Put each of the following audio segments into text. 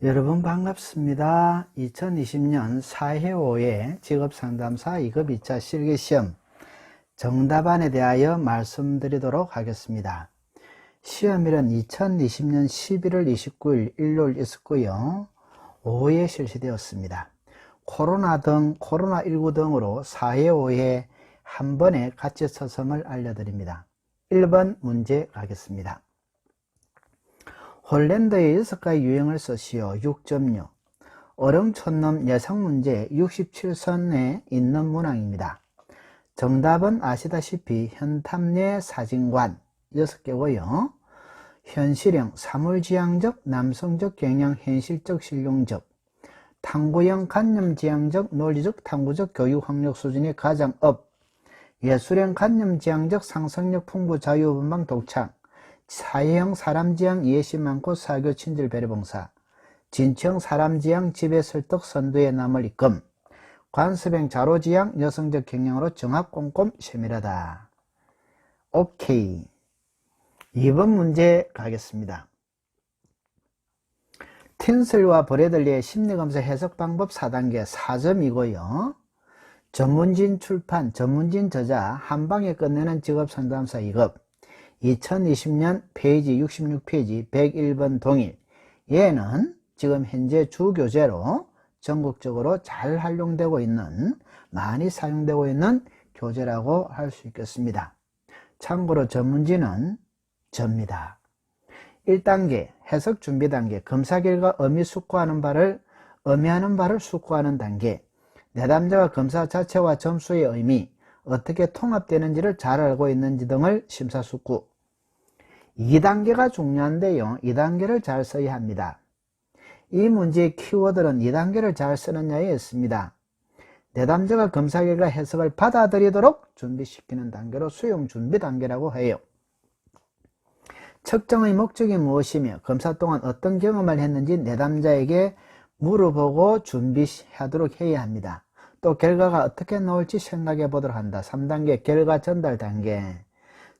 여러분 반갑습니다. 2020년 4회5회 직업상담사 2급 2차 실기시험 정답안에 대하여 말씀드리도록 하겠습니다. 시험일은 2020년 11월 29일 일요일 있었고요. 오후에 실시되었습니다. 코로나19 등으로 4회5회 한 번에 같이 서성을 알려드립니다. 1번 문제 가겠습니다. 홀랜드의 6가지 유형을 쓰시오. 6.6 어릉촌놈 예상문제 67선에 있는 문항입니다. 정답은 아시다시피 현탐례 사진관 6개고요. 현실형, 사물지향적, 남성적 경향, 현실적, 실용적, 탐구형, 관념지향적, 논리적, 탐구적, 교육 학력 수준이 가장 업, 예술형, 관념지향적, 상상력 풍부, 자유분방, 독창, 사회형, 사람지향, 이해심 많고 사교, 친절, 배려봉사, 진취형, 사람지향, 지배, 설득, 선두에 남을 이끔, 관습형, 자로지향, 여성적 경향으로 정확, 꼼꼼, 세밀하다. 오케이. 2번 문제 가겠습니다. 틴슬과 브래들리의 심리검사 해석 방법 4단계 4점이고요. 전문진 출판, 전문진 저자, 한방에 끝내는 직업상담사 2급 2020년 페이지 66페이지 101번 동일. 얘는 지금 현재 주교재로 전국적으로 잘 활용되고 있는, 많이 사용되고 있는 교재라고 할 수 있겠습니다. 참고로 전문지는 접니다. 1단계 해석 준비 단계, 검사 결과 의미하는 바를 숙고하는 단계, 내담자가 검사 자체와 점수의 의미, 어떻게 통합되는지를 잘 알고 있는지 등을 심사숙고. 2단계가 중요한데요. 2단계를 잘 써야 합니다. 이 문제의 키워드는 2단계를 잘 쓰느냐에 있습니다. 내담자가 검사 결과 해석을 받아들이도록 준비시키는 단계로 수용 준비 단계라고 해요. 측정의 목적이 무엇이며 검사 동안 어떤 경험을 했는지 내담자에게 물어보고 준비하도록 해야 합니다. 또 결과가 어떻게 나올지 생각해 보도록 한다. 3단계 결과 전달 단계.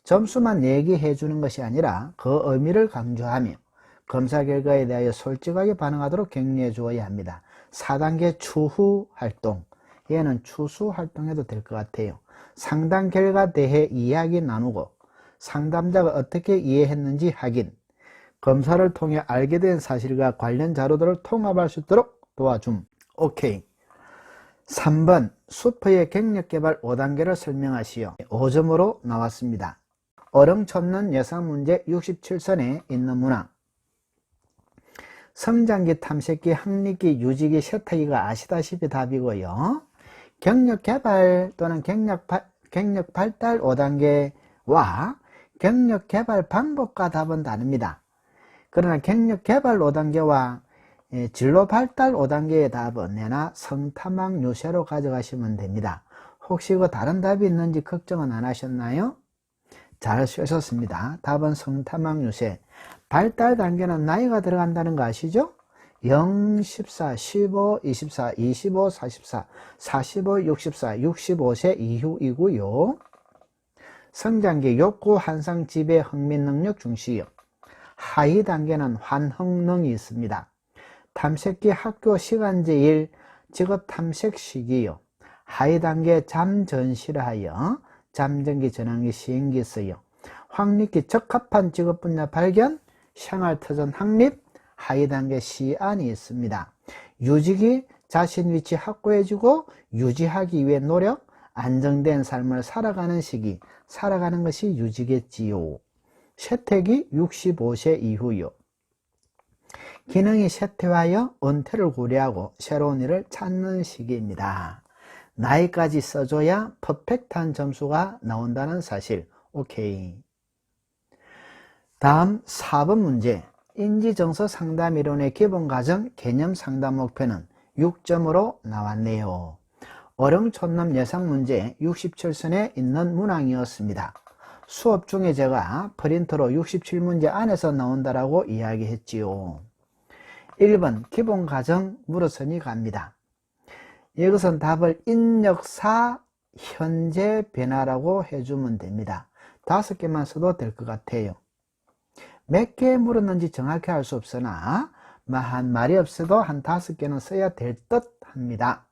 점수만 얘기해 주는 것이 아니라 그 의미를 강조하며 검사 결과에 대하여 솔직하게 반응하도록 격려해 주어야 합니다. 4단계 추후 활동. 얘는 추수 활동해도 될 것 같아요. 상담 결과 대해 이야기 나누고 상담자가 어떻게 이해했는지 확인, 검사를 통해 알게 된 사실과 관련 자료들을 통합할 수 있도록 도와줌. 오케이. 3번 수퍼의 경력개발 5단계를 설명하시오. 5점으로 나왔습니다. 어릉촌는 예상문제 67선에 있는 문항. 성장기, 탐색기, 학립기, 유지기, 셔터기가 아시다시피 답이고요. 경력개발 또는 경력 발달 5단계와 경력개발 방법과 답은 다릅니다. 그러나 경력개발 5단계와 진로 발달 5단계의 답은 내나 성탐학 유세로 가져가시면 됩니다. 혹시 그 다른 답이 있는지 걱정은 안 하셨나요? 잘 쓰셨습니다. 답은 성탐학 유세. 발달 단계는 나이가 들어간다는 거 아시죠? 0, 14, 15, 24, 25, 44, 45, 64, 65세 이후이고요. 성장기 욕구, 환상, 지배, 흥민 능력 중시요. 하위 단계는 환흥능이 있습니다. 탐색기, 학교, 시간제 일, 직업 탐색 시기요. 하위 단계 잠전시하여 잠정기, 전환기, 시행기 쓰여. 확립기, 적합한 직업 분야 발견, 생활터전 확립, 하위 단계 시안이 있습니다. 유지기, 자신 위치 확고해지고 유지하기 위해 노력, 안정된 삶을 살아가는 시기, 살아가는 것이 유지겠지요. 쇠퇴기 65세 이후요. 기능이 쇠퇴하여 은퇴를 고려하고 새로운 일을 찾는 시기입니다. 나이까지 써줘야 퍼펙트한 점수가 나온다는 사실. 오케이. 다음 4번 문제. 인지정서 상담이론의 기본 과정, 개념 상담 목표는 6점으로 나왔네요. 어릉촌놈 예상문제 67선에 있는 문항이었습니다. 수업 중에 제가 프린터로 67문제 안에서 나온다라고 이야기했지요. 1번 기본 과정 물어서니 갑니다. 이것은 답을 인력사 현재 변화라고 해주면 됩니다. 5개만 써도 될 것 같아요. 몇 개 물었는지 정확히 알 수 없으나 한 말이 없어도 한 5개는 써야 될 듯 합니다.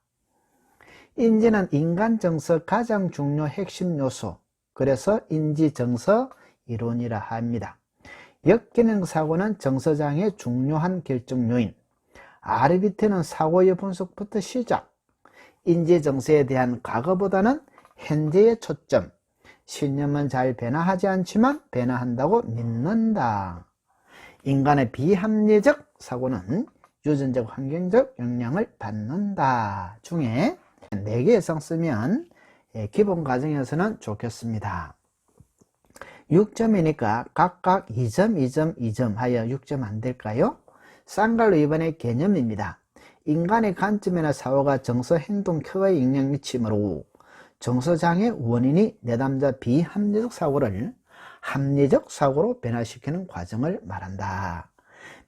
인지는 인간 정서 가장 중요 핵심 요소, 그래서 인지 정서 이론이라 합니다. 역기능 사고는 정서장의 중요한 결정 요인, RBT는 사고의 분석부터 시작, 인지 정서에 대한 과거보다는 현재의 초점, 신념은 잘 변화하지 않지만 변화한다고 믿는다. 인간의 비합리적 사고는 유전적 환경적 영향을 받는다 중에 4개 이상 쓰면 기본 과정에서는 좋겠습니다. 6점이니까 각각 2점, 2점, 2점 하여 6점 안 될까요? 쌍갈로 이번에 개념입니다. 인간의 관점이나 사고가 정서 행동 켜에 영향 미치므로 정서장애 원인이 내담자 비합리적 사고를 합리적 사고로 변화시키는 과정을 말한다.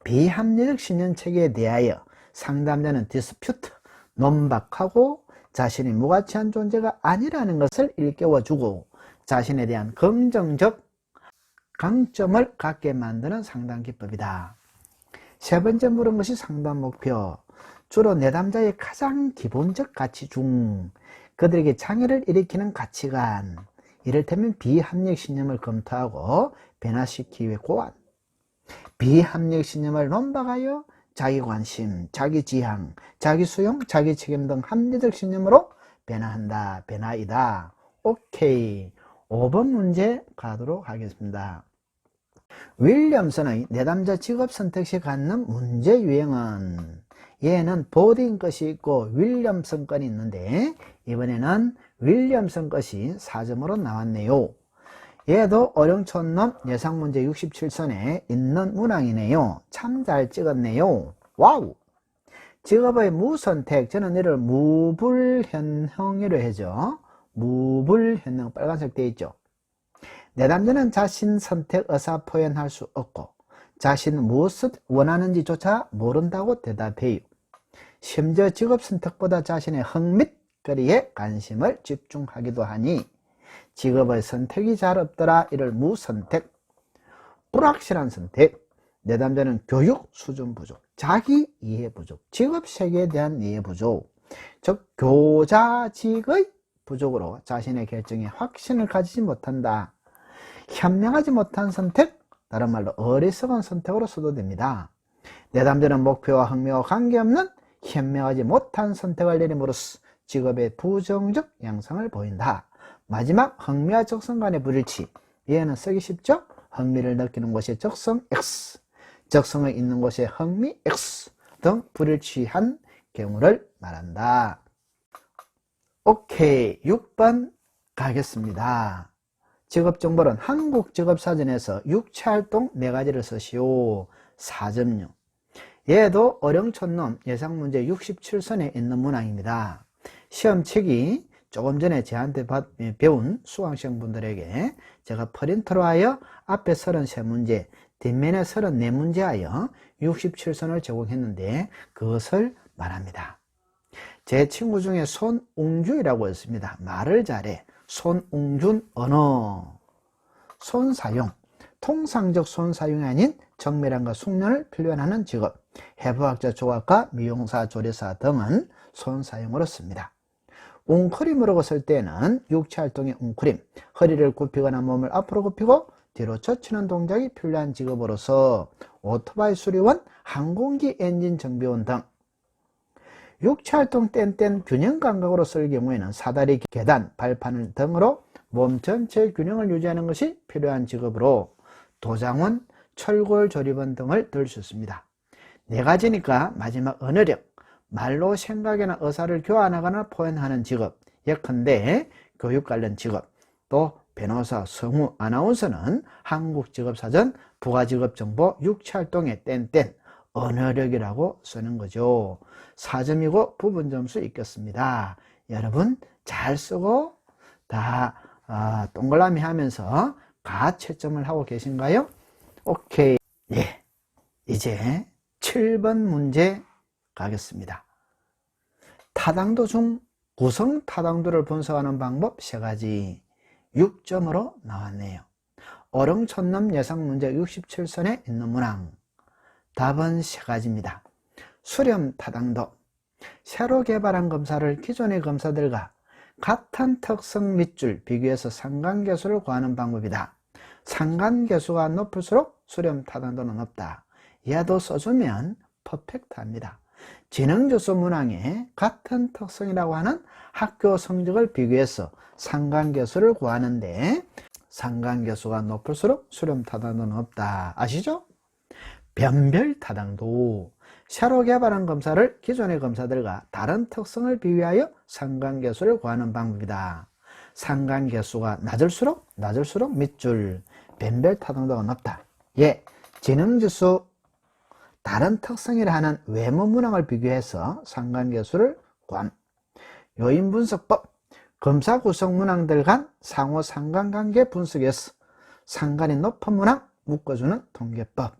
비합리적 신념체계에 대하여 상담자는 디스퓨트, 논박하고 자신이 무가치한 존재가 아니라는 것을 일깨워주고 자신에 대한 긍정적 강점을 갖게 만드는 상담 기법이다. 세 번째 물은 것이 상담 목표. 주로 내담자의 가장 기본적 가치 중 그들에게 장애를 일으키는 가치관, 이를테면 비합리적 신념을 검토하고 변화시키기 위해 고안, 비합리적 신념을 논박하여 자기 관심, 자기 지향, 자기 수용, 자기 책임 등 합리적 신념으로 변화한다. 변화이다. 오케이. 5번 문제 가도록 하겠습니다. 윌리엄슨의 내담자 직업 선택 시 갖는 문제 유형은, 얘는 보딩 것이 있고 윌리엄슨 건이 있는데 이번에는 윌리엄슨 것이 4점으로 나왔네요. 얘도 어령촌놈 예상문제 67선에 있는 문항이네요. 참 잘 찍었네요. 와우. 직업의 무선택, 저는 이를 무불현형이라 하죠. 무불현형, 빨간색 되어 있죠. 내담자는 자신 선택 의사 표현할 수 없고 자신은 무엇을 원하는지조차 모른다고 대답해요. 심지어 직업 선택보다 자신의 흥밋거리에 관심을 집중하기도 하니 직업의 선택이 잘 없더라. 이를 무선택, 불확실한 선택. 내담자는 교육 수준 부족, 자기 이해 부족, 직업 세계에 대한 이해 부족, 즉 교자직의 부족으로 자신의 결정에 확신을 가지지 못한다. 현명하지 못한 선택, 다른 말로 어리석은 선택으로 써도 됩니다. 내담자는 목표와 흥미와 관계없는 현명하지 못한 선택을 내림으로써 직업의 부정적 양상을 보인다. 마지막 흥미와 적성 간의 불일치, 얘는 쓰기 쉽죠? 흥미를 느끼는 곳에 적성 X, 적성이 있는 곳에 흥미 X 등 불일치한 경우를 말한다. 오케이. 6번 가겠습니다. 직업정보는 한국직업사전에서 육체활동 4가지를 쓰시오. 4.6. 얘도 어령촌놈 예상문제 67선에 있는 문항입니다. 시험책이 조금 전에 저한테 배운 수강생분들에게 제가 프린터로 하여 앞에 33문제, 뒷면에 34문제 하여 67선을 제공했는데 그것을 말합니다. 제 친구 중에 손웅주이라고 있습니다. 말을 잘해. 손웅준 언어. 손사용, 통상적 손사용이 아닌 정밀함과 숙련을 필요하는 직업. 해부학자, 조각가, 미용사, 조리사 등은 손사용으로 씁니다. 웅크림으로 쓸 때는 육체활동의 웅크림, 허리를 굽히거나 몸을 앞으로 굽히고 뒤로 젖히는 동작이 필요한 직업으로서 오토바이 수리원, 항공기 엔진 정비원 등. 육체활동 땐 균형 감각으로 쓸 경우에는 사다리, 계단, 발판 등으로 몸 전체의 균형을 유지하는 것이 필요한 직업으로 도장원, 철골 조립원 등을 들 수 있습니다. 4가지니까 마지막 언어력, 말로 생각이나 의사를 교환하거나 표현하는 직업, 예컨대 교육 관련 직업, 또 변호사, 성우, 아나운서는 한국직업사전 부가직업정보 육체활동의 땐 언어력이라고 쓰는 거죠. 4점이고 부분점수 있겠습니다. 여러분 잘 쓰고 다 동그라미 하면서 가채점을 하고 계신가요? 오케이. 예, 이제 7번 문제 가겠습니다. 타당도 중 구성 타당도를 분석하는 방법 3가지. 6점으로 나왔네요. 어령촌놈 예상문제 67선에 있는 문항. 답은 세 가지입니다. 수렴 타당도. 새로 개발한 검사를 기존의 검사들과 같은 특성 밑줄 비교해서 상관계수를 구하는 방법이다. 상관계수가 높을수록 수렴 타당도는 높다. 얘도 써주면 퍼펙트합니다. 지능주수 문항에 같은 특성이라고 하는 학교 성적을 비교해서 상관계수를 구하는데 상관계수가 높을수록 수렴 타당도는 없다. 아시죠? 변별 타당도. 새로 개발한 검사를 기존의 검사들과 다른 특성을 비교하여 상관계수를 구하는 방법이다. 상관계수가 낮을수록 밑줄. 변별 타당도가 높다. 예, 지능지수 다른 특성이라 하는 외모 문항을 비교해서 상관계수를 구함. 요인분석법. 검사 구성 문항들 간 상호 상관관계 분석에서 상관이 높은 문항 묶어주는 통계법.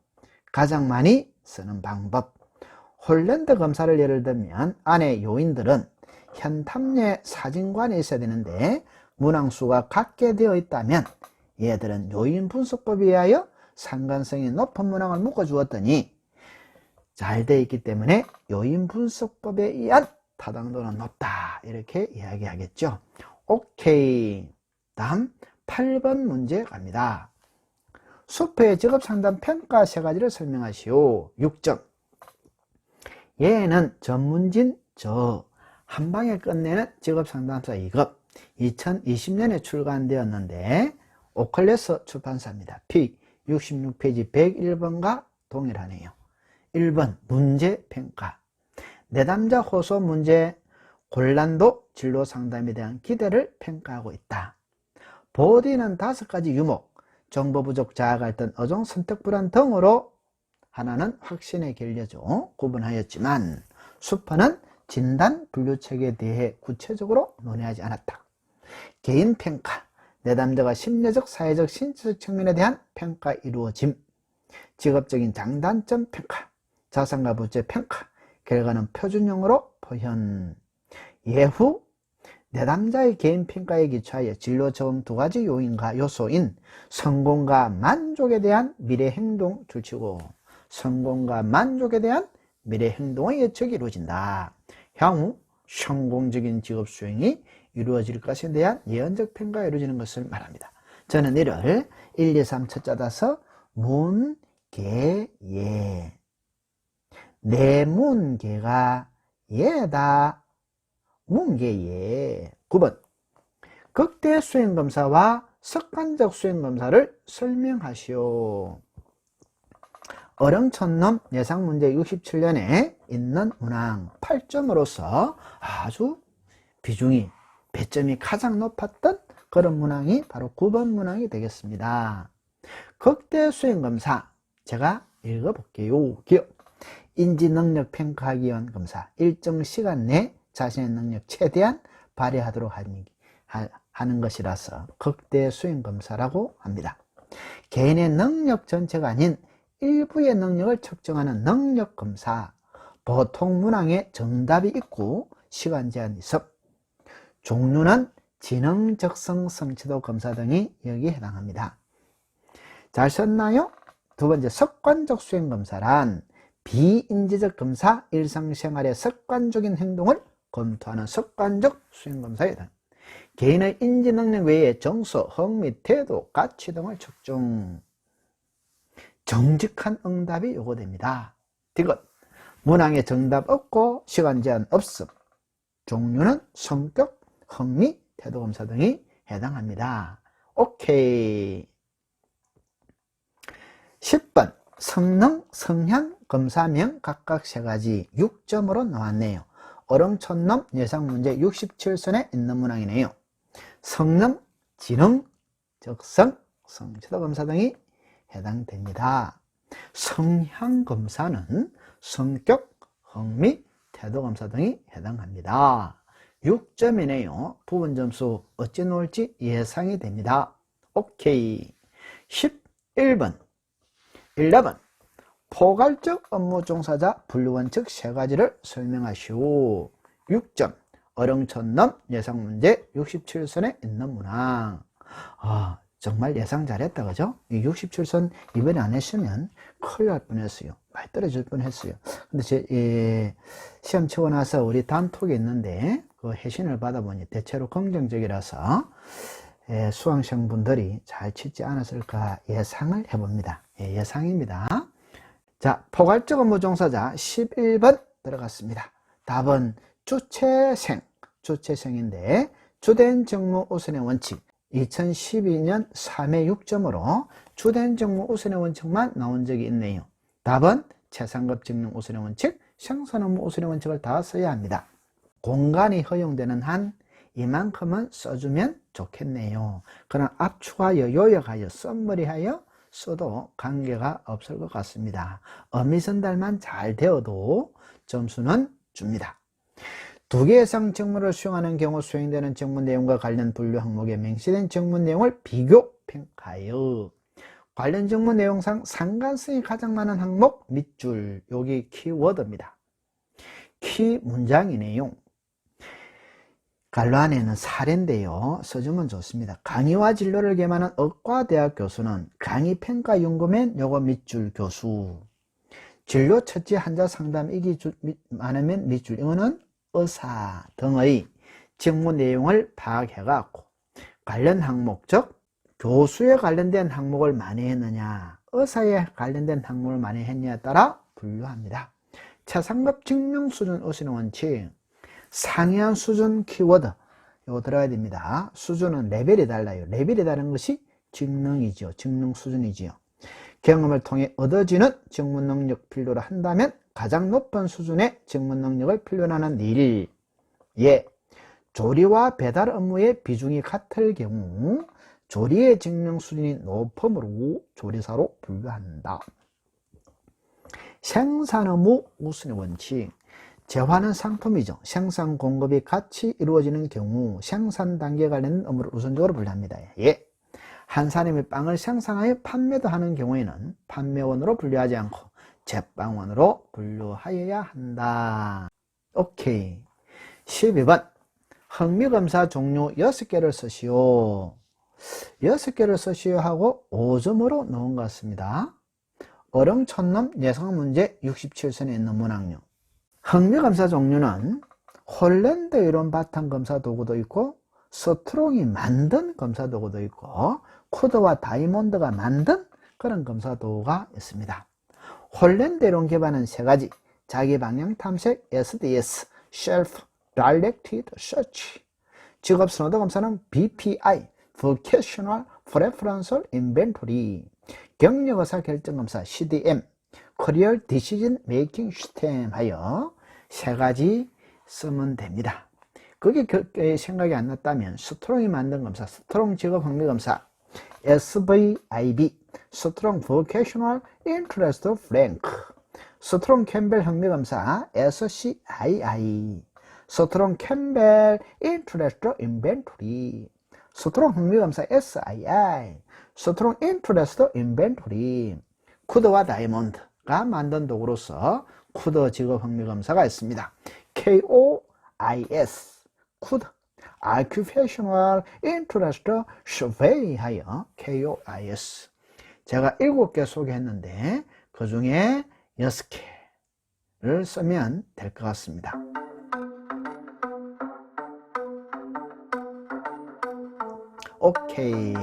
가장 많이 쓰는 방법. 홀랜드 검사를 예를 들면 안에 요인들은 현탐례 사진관이 있어야 되는데 문항수가 같게 되어 있다면 얘들은 요인 분석법에 의하여 상관성이 높은 문항을 묶어주었더니 잘 되어 있기 때문에 요인 분석법에 의한 타당도는 높다. 이렇게 이야기하겠죠. 오케이. 다음 8번 문제 갑니다. 수포의 직업상담 평가 세 가지를 설명하시오. 6점. 얘는 전문진 한방에 끝내는 직업상담사 2급 2020년에 출간되었는데 오클레스 출판사입니다. P 66페이지 101번과 동일하네요. 1번 문제평가. 내담자 호소 문제 곤란도 진로 상담에 대한 기대를 평가하고 있다. 보디는 5가지 유목, 정보 부족, 자아 갈등, 어종 선택 불안 등으로 하나는 확신의 결여죠. 구분하였지만 수포는 진단 분류책에 대해 구체적으로 논의하지 않았다. 개인평가. 내담자가 심리적, 사회적, 신체적 측면에 대한 평가 이루어짐. 직업적인 장단점 평가. 자산과 부채 평가. 결과는 표준형으로 표현. 예후. 내담자의 개인평가에 기초하여 진로 적응 2가지 요인과 요소인 성공과 만족에 대한 미래 행동 줄치고 성공과 만족에 대한 미래 행동의 예측이 이루어진다. 향후 성공적인 직업 수행이 이루어질 것에 대한 예언적 평가가 이루어지는 것을 말합니다. 저는 이를 1, 2, 3 첫자 따서 문계예. 내 문계가 예다. 문계예. 9번. 극대 수행검사와 습관적 수행검사를 설명하시오. 어령천넘 예상문제 67년에 있는 문항 8점으로서 아주 비중이 배점이 가장 높았던 그런 문항이 바로 9번 문항이 되겠습니다. 극대 수행검사 제가 읽어볼게요. 기억. 인지능력평가위원 검사. 일정 시간 내 자신의 능력 최대한 발휘하도록 하는 것이라서 극대 수행검사라고 합니다. 개인의 능력 전체가 아닌 일부의 능력을 측정하는 능력검사. 보통 문항에 정답이 있고 시간 제한이 있어. 종류는 지능, 적성, 성취도 검사 등이 여기에 해당합니다. 잘 썼나요? 두 번째, 습관적 수행검사란 비인지적 검사, 일상생활의 습관적인 행동을 검토하는 습관적 수행검사에 해당. 개인의 인지능력 외에 정서, 흥미, 태도, 가치 등을 측정. 정직한 응답이 요구됩니다. 디귿. 문항에 정답 없고 시간 제한 없음. 종류는 성격, 흥미, 태도 검사 등이 해당합니다. 오케이. 10번. 성능, 성향 검사명 각각 3가지 6점으로 나왔네요. 어령천넘 예상문제 67선에 있는 문항이네요. 성능, 지능, 적성, 성취도 검사 등이 해당됩니다. 성향 검사는 성격, 흥미, 태도 검사 등이 해당합니다. 6점이네요. 부분 점수 어찌 놓을지 예상이 됩니다. 오케이. 11번. 11. 포괄적 업무 종사자 분류원칙 3가지를 설명하시오. 6점. 어령천넘 예상문제 67선에 있는 문항. 정말 예상 잘했다, 그죠? 이 67선 이번에 안 했으면 큰일 날 뻔했어요. 많이 떨어질 뻔했어요. 근데 시험 치고 나서 우리 단톡이 있는데 그 회신을 받아보니 대체로 긍정적이라서 수강생분들이 잘 치지 않았을까 예상을 해봅니다. 예상입니다. 자, 포괄적 업무 종사자 11번 들어갔습니다. 답은 주체생인데 주된 직무 우선의 원칙 2012년 3회 6점으로 주된 직무 우선의 원칙만 나온 적이 있네요. 답은 최상급 직능 우선의 원칙, 생산 업무 우선의 원칙을 다 써야 합니다. 공간이 허용되는 한 이만큼은 써주면 좋겠네요. 그러나 압축하여 요약하여 썸머리하여 써도 관계가 없을 것 같습니다. 어미 전달만 잘 되어도 점수는 줍니다. 2개 이상 직무를 수행하는 경우 수행되는 직무 내용과 관련 분류 항목에 명시된 직무 내용을 비교 평가하여 관련 직무 내용상 상관성이 가장 많은 항목 밑줄, 여기 키워드입니다. 키 문장이네요. 갈로 안에는 사례인데요. 써주면 좋습니다. 강의와 진로를 겸하는 의과대학 교수는 강의평가연구면 요거 밑줄 교수. 진로 첫째 환자 상담이기 많으면 밑줄. 이거는 의사 등의 직무 내용을 파악해갖고 관련 항목, 즉 교수에 관련된 항목을 많이 했느냐, 의사에 관련된 항목을 많이 했느냐에 따라 분류합니다. 최상급 직능 수준 의심의 원칙. 상이한 수준 키워드 이거 들어야 됩니다. 수준은 레벨이 달라요. 레벨이 다른 것이 직능이죠. 직능 수준이지요. 경험을 통해 얻어지는 직무 능력 필요로 한다면 가장 높은 수준의 직무 능력을 필요로 하는 일. 예. 조리와 배달 업무의 비중이 같을 경우 조리의 직능 수준이 높으므로 조리사로 분류한다. 생산 업무 우선의 원칙. 재화는 상품이죠. 생산 공급이 같이 이루어지는 경우 생산 단계에 관련된 업무를 우선적으로 분류합니다. 예. 한 사람이 빵을 생산하여 판매도 하는 경우에는 판매원으로 분류하지 않고 제빵원으로 분류하여야 한다. 오케이. 12번 흥미검사 종류 6개를 쓰시오. 6개를 쓰시오 하고 5점으로 넣은 것 같습니다. 어렁천넘 예상문제 67선에 있는 문항요. 흥미검사 종류는 홀랜드 이론 바탕 검사 도구도 있고 스트롱이 만든 검사 도구도 있고 쿠드와 다이몬드가 만든 그런 검사 도구가 있습니다. 홀랜드 이론 기반은 3가지. 자기 방향 탐색, SDS, Self Directed Search. 직업 선호도 검사는 BPI, Vocational Preferential Inventory. 경력 의사 결정 검사 CDM, Career Decision Making System 하여 3가지 쓰면 됩니다. 그게 생각이 안 났다면 스트롱이 만든 검사, 스트롱 직업 흥미 검사, SVIB, 스트롱 Vocational Interest Frank, 스트롱 캠벨 흥미 검사, SCII, 스트롱 캠벨 Interest Inventory, 스트롱 흥미 검사, SII, 스트롱 Interest Inventory. 쿠드와 다이몬드가 만든 도구로서 쿠드 직업 흥미 검사가 있습니다. KOIS, 쿠드 Occupational Interest Survey 하여 KOIS. 제가 7개 소개했는데 그 중에 6개를 쓰면 될 것 같습니다. 오케이.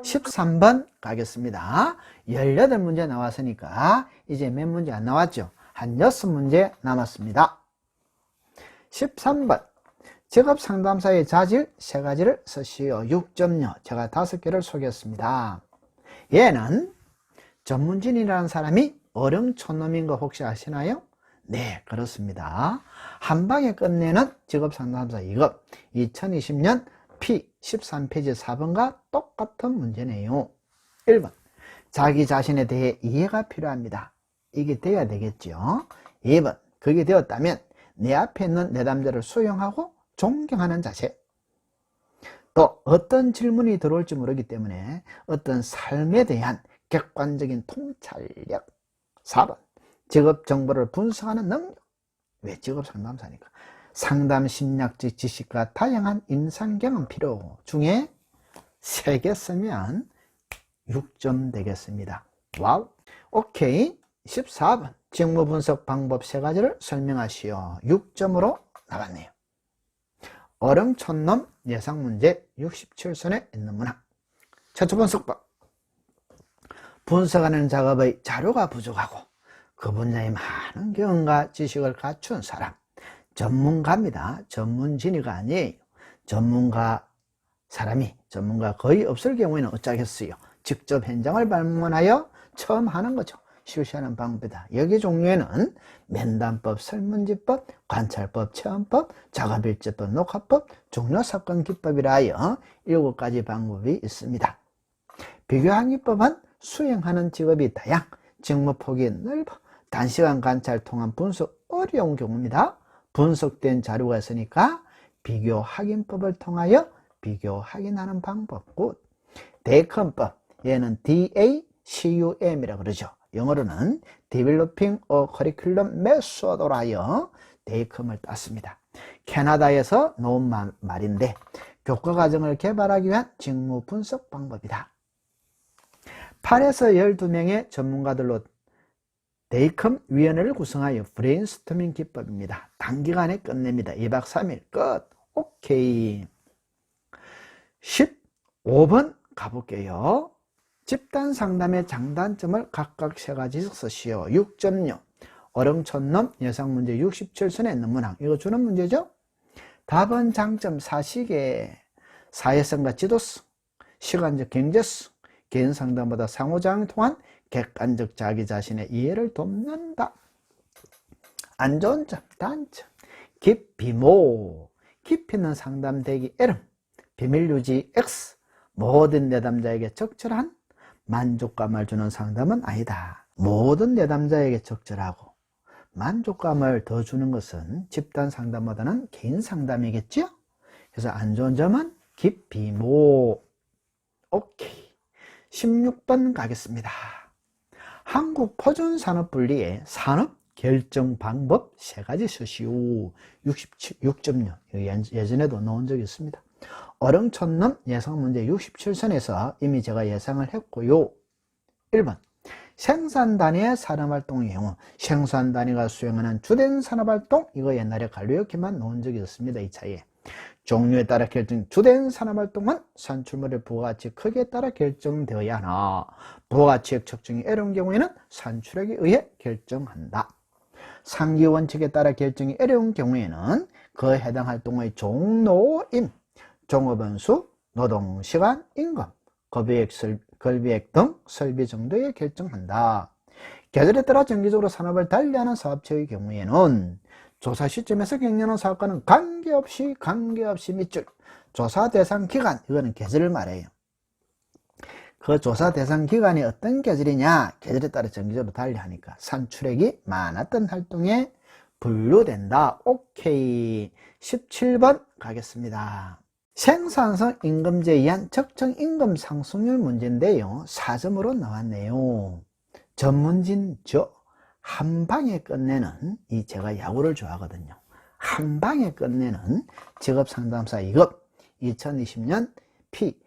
13번 가겠습니다. 18문제 나왔으니까 이제 몇 문제 안 나왔죠? 한 6문제 남았습니다. 13번 직업상담사의 자질 3가지를 쓰시오. 6점요. 제가 5개를 소개했습니다. 얘는 전문진이라는 사람이 어령촌놈인 거 혹시 아시나요? 네, 그렇습니다. 한방에 끝내는 직업상담사 2급 2020년 P13페이지 4번과 똑같은 문제네요. 1번 자기 자신에 대해 이해가 필요합니다. 이게 돼야 되겠죠. 2번 그게 되었다면 내 앞에 있는 내담자를 수용하고 존경하는 자세. 또 어떤 질문이 들어올지 모르기 때문에 어떤 삶에 대한 객관적인 통찰력. 4번 직업 정보를 분석하는 능력. 왜 직업 상담사니까. 상담 심리학적 지식과 다양한 임상 경험 필요 중에 3개 쓰면 6점 되겠습니다. 와우. 오케이. 14번 직무 분석 방법 3가지를 설명하시오. 6점으로 나왔네요. 어릉촌놈 예상문제 67선에 있는 문항. 최초 분석법. 분석하는 작업의 자료가 부족하고 그 분야의 많은 경험과 지식을 갖춘 사람, 전문가입니다. 전문진의가 아니에요. 전문가 거의 없을 경우에는 어쩌겠어요. 직접 현장을 방문하여 처음 하는 거죠. 실시하는 방법이다. 여기 종류에는 면담법, 설문지법, 관찰법, 체험법, 작업일지법, 녹화법, 종료사건기법이라 하여 7가지 방법이 있습니다. 비교항의법은 수행하는 직업이 다양, 직무폭이 넓어 단시간 관찰 통한 분석 어려운 경우입니다. 분석된 자료가 있으니까 비교 확인법을 통하여 비교 확인하는 방법고, 대컴법, 얘는 DACUM이라 그러죠. 영어로는 Developing a Curriculum Method로 하여 대컴을 땄습니다. 캐나다에서 놓은 말인데 교과과정을 개발하기 위한 직무 분석 방법이다. 8에서 12명의 전문가들로 데이컴 위원회를 구성하여 브레인스토밍 기법입니다. 단기간에 끝냅니다. 2박 3일 끝. 오케이. 15번 가볼게요. 집단 상담의 장단점을 각각 3가지씩 쓰시오. 6.6 어릉촌놈 예상문제 67선에 있는 문항. 이거 주는 문제죠. 답은 장점 사시계, 사회성과 지도성, 시간적 경제성, 개인 상담보다 상호작용을 통한 객관적 자기 자신의 이해를 돕는다. 안 좋은 점, 단점. 깊이모, 깊이는 상담되기 L, 비밀유지 X, 모든 내담자에게 적절한 만족감을 주는 상담은 아니다. 모든 내담자에게 적절하고 만족감을 더 주는 것은 집단 상담보다는 개인 상담이겠죠? 그래서 안 좋은 점은 깊이모. 오케이. 16번 가겠습니다. 한국포준산업분리의 산업결정 방법 3가지 쓰시오. 6.6 예전에도 나온 적이 있습니다. 어릉촌놈 예상문제 67선에서 이미 제가 예상을 했고요. 1번 생산단위의 산업활동의 경우 생산단위가 수행하는 주된 산업활동, 이거 옛날에 관료역에만 나온 적이 있습니다. 이 차이에 종류에 따라 주된 산업활동은 산출물의 부가가치 크기에 따라 결정되어야 하나 부가가치액 측정이 어려운 경우에는 산출액에 의해 결정한다. 상기원칙에 따라 결정이 어려운 경우에는 그 해당 활동의 종노임, 종업원수, 노동시간, 임금, 걸비액 등 설비 정도에 결정한다. 계절에 따라 정기적으로 산업을 달리하는 사업체의 경우에는 조사 시점에서 격려하는 사업과는 관계없이 밑줄, 조사 대상 기간, 이거는 계절을 말해요. 그 조사 대상 기간이 어떤 계절이냐, 계절에 따라 정기적으로 달리하니까 산출액이 많았던 활동에 분류된다. 오케이. 17번 가겠습니다. 생산성 임금제에 의한 적정 임금 상승률 문제인데요. 4점으로 나왔네요. 전문진 한 방에 끝내는, 제가 야구를 좋아하거든요. 한 방에 끝내는 직업상담사 2급 2020년 P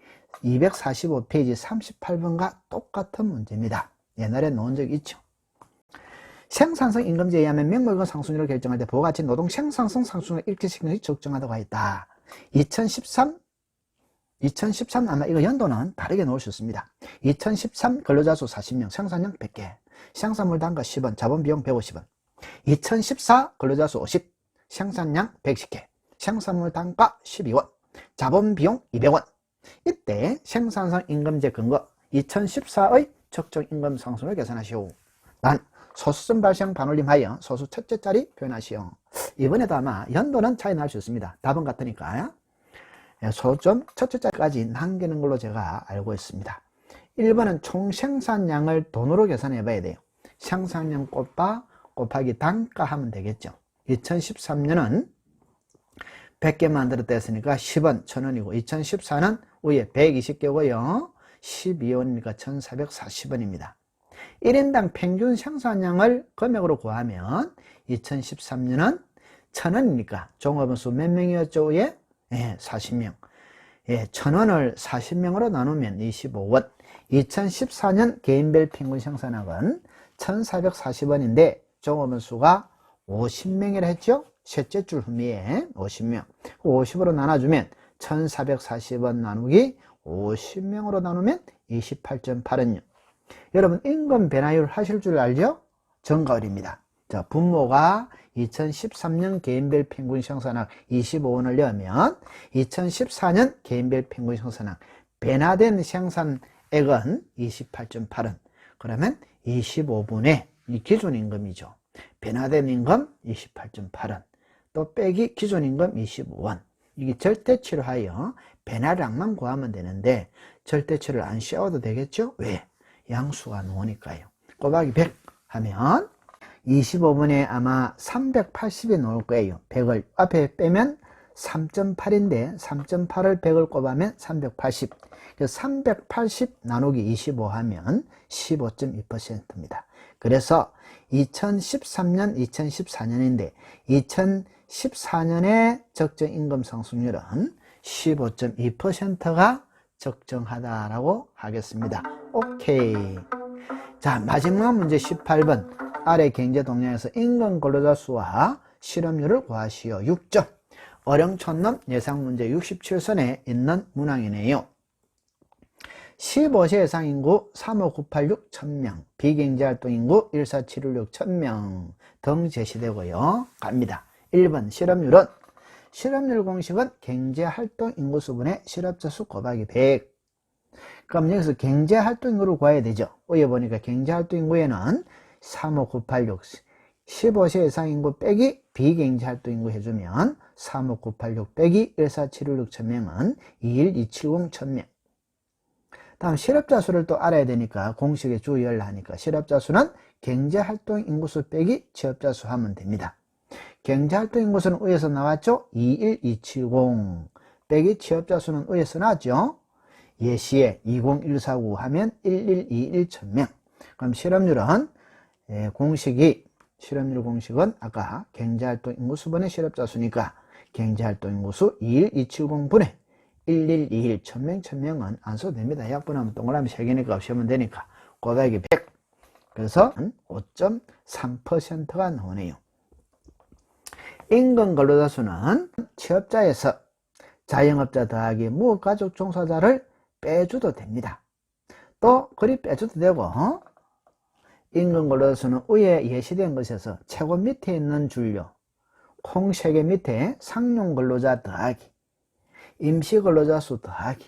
245페이지 38번과 똑같은 문제입니다. 옛날에 놓은 적이 있죠. 생산성 임금제에 의하면 명목의 상승률을 결정할 때 부가가치 노동 생산성 상승률을 일치시키는 것이 적정하다고 했다. 2013 아마 이거 연도는 다르게 놓을 수 있습니다. 2013 근로자 수 40명, 생산량 100개, 생산물 단가 10원, 자본 비용 150원. 2014 근로자 수 50, 생산량 110개, 생산물 단가 12원, 자본 비용 200원. 이때 생산성 임금제 근거 2014의 적정 임금 상승을 계산하시오. 난 소수점 발생 반올림하여 소수 첫째 자리 표현하시오. 이번에도 아마 연도는 차이 날 수 있습니다. 답은 같으니까 소수점 첫째 자리까지 남기는 걸로 제가 알고 있습니다. 1번은 총 생산량을 돈으로 계산해 봐야 돼요. 생산량 곱하기 단가 하면 되겠죠. 2013년은 100개 만들었다 했으니까 10원 1000원이고 2014는 위에 120개고요 12원이니까 1440원입니다 1인당 평균 생산량을 금액으로 구하면 2013년은 1000원이니까 종업원 수 몇 명이었죠? 위에 40명 1000원을 40명으로 나누면 25원 2014년 개인별 평균 생산량은 1440원인데 종업원 수가 50명이라 했죠? 셋째 줄 후미에 50명. 50으로 나눠주면 1440원 나누기 50명으로 나누면 28.8원요. 여러분 임금 변화율 하실 줄 알죠? 정가율입니다. 자, 분모가 2013년 개인별 평균 생산액 25원을 넣으면 2014년 개인별 평균 생산액 변화된 생산액은 28.8원. 그러면 25분의 이 기준임금이죠. 변화된 임금 28.8원. 또 빼기 기준임금 25원. 이게 절대치로 하여 변화량만 구하면 되는데 절대치를 안 씌워도 되겠죠? 왜? 양수가 나오니까요. 곱하기 100 하면 25분에 아마 380이 나올 거예요. 100을 앞에 빼면 3.8인데 3.8을 100을 곱하면 380. 380 나누기 25 하면 15.2%입니다. 그래서 2013년, 2014년인데 2014년의 적정임금 상승률은 15.2%가 적정하다라고 하겠습니다. 오케이. 자, 마지막 문제 18번. 아래 경제 동향에서 임금 근로자 수와 실업률을 구하시오. 6점. 어령촌놈 예상 문제 67선에 있는 문항이네요. 15세 이상 인구 35986 1000명, 비경제활동 인구 14716 1000명 등 제시되고요. 갑니다. 1번 실업률은 실업률 공식은 경제활동 인구 수분의 실업자 수 곱하기 100. 그럼 여기서 경제활동 인구를 구해야 되죠. 위에 보니까 경제활동 인구에는 35986 15세 이상 인구 빼기 비경제활동 인구 해주면 35986 빼기 14716 1000명은 21270 1000명. 다음 실업자 수를 또 알아야 되니까 공식에 주의를 하니까 실업자 수는 경제활동 인구수 빼기 취업자 수 하면 됩니다. 경제활동 인구수는 위에서 나왔죠? 21270 빼기 취업자 수는 위에서 나왔죠? 예시에 20149 하면 1121 1000명. 그럼 실업률은 실업률 공식은 아까 경제활동 인구수분의 실업자 수니까 경제활동 인구수 21270분의 1121 1000명 1000명은 안 써도 됩니다. 약분하면 동그라미 3개니까 없애면 되니까 곱하기 100. 그래서 5.3%가 나오네요. 임금 근로자 수는 취업자에서 자영업자 더하기 무가족 종사자를 빼줘도 됩니다. 또 그리 빼줘도 되고 임금 근로자 수는 위에 예시된 것에서 최고 밑에 있는 줄요 콩 3개 밑에 상용 근로자 더하기 임시 근로자 수 더하기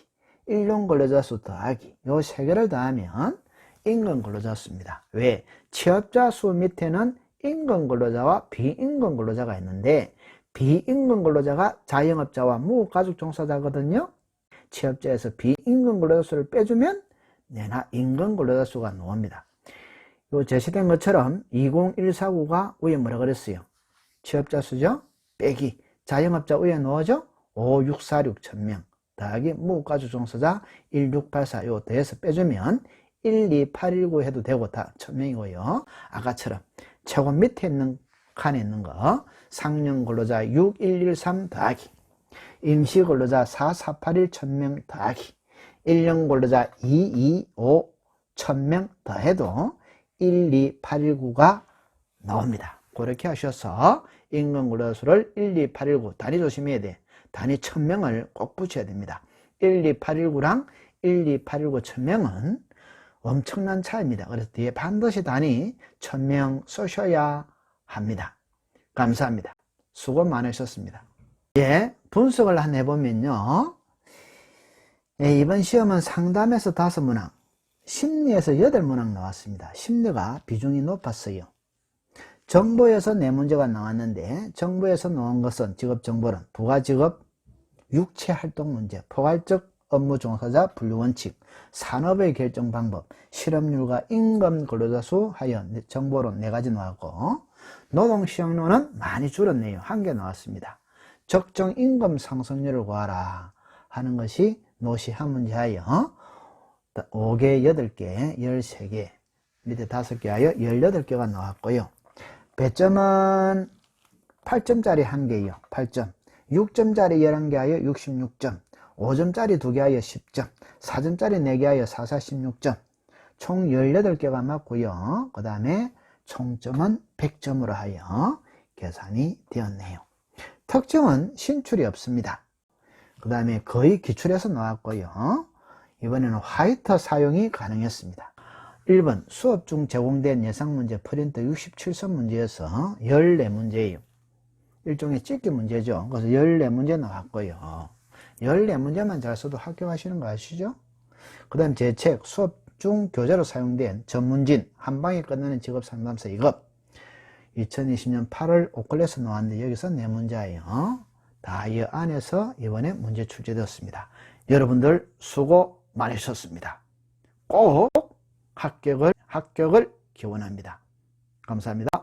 일용 근로자 수 더하기 요 3개를 더하면 임금 근로자 수입니다. 왜? 취업자 수 밑에는 임금 근로자와 비임금 근로자가 있는데 비임금 근로자가 자영업자와 무가족 종사자거든요. 취업자에서 비임금 근로자 수를 빼주면 내나 임금 근로자 수가 나옵니다. 요 제시된 것처럼 20149가 위에 뭐라 그랬어요? 취업자 수죠? 빼기 자영업자 위에 넣어줘? 5646 1000명 더하기 무가족 종사자 1684 요 더해서 빼주면 12819 해도 되고 다 1000명이고요. 아까처럼 최고 밑에 있는 칸에 있는 거 상용 근로자 6113 더하기 임시 근로자 4481 1000명 더하기 일용 근로자 225 1000명 더해도 12819가 나옵니다. 그렇게 하셔서 임금 근로자 수를 12819 단위 조심해야 돼. 단위 1000명을 꼭 붙여야 됩니다. 12819랑 12819 1000명은 엄청난 차이입니다. 그래서 뒤에 반드시 단위 1000명 쓰셔야 합니다. 감사합니다. 수고 많으셨습니다. 예, 분석을 한 해보면요. 예, 이번 시험은 상담에서 5문항, 심리에서 8문항 나왔습니다. 심리가 비중이 높았어요. 정보에서 4문제가 나왔는데 정보에서 나온 것은 직업정보론, 부가직업, 육체활동 문제, 포괄적 업무 종사자 분류원칙, 산업의 결정 방법, 실업률과 임금 근로자 수 하여 정보론 4가지 나왔고 노동시험론은 많이 줄었네요. 1개 나왔습니다. 적정 임금 상승률을 구하라 하는 것이 노시 한 문제 하여 5개, 8개, 13개, 밑에 5개 하여 18개가 나왔고요. 배점은 8점짜리 1개요. 8점. 6점짜리 11개 하여 66점. 5점짜리 2개 하여 10점. 4점짜리 4개 하여 44, 16점. 총 18개가 맞고요. 그 다음에 총점은 100점으로 하여 계산이 되었네요. 특징은 신출이 없습니다. 그 다음에 거의 기출에서 나왔고요. 이번에는 화이터 사용이 가능했습니다. 1번 수업 중 제공된 예상문제 프린트 67선 문제에서 14문제예요. 일종의 찍기 문제죠. 그래서 14문제 나왔고요. 14문제만 잘 써도 합격하시는 거 아시죠? 그 다음 제 책 수업 중 교재로 사용된 전문진 한방에 끝나는 직업상담사 2급 2020년 8월 오클에서 나왔는데 여기서 4문제예요. 다 이 안에서 이번에 문제 출제되었습니다. 여러분들 수고 많으셨습니다. 꼭 합격을 기원합니다. 감사합니다.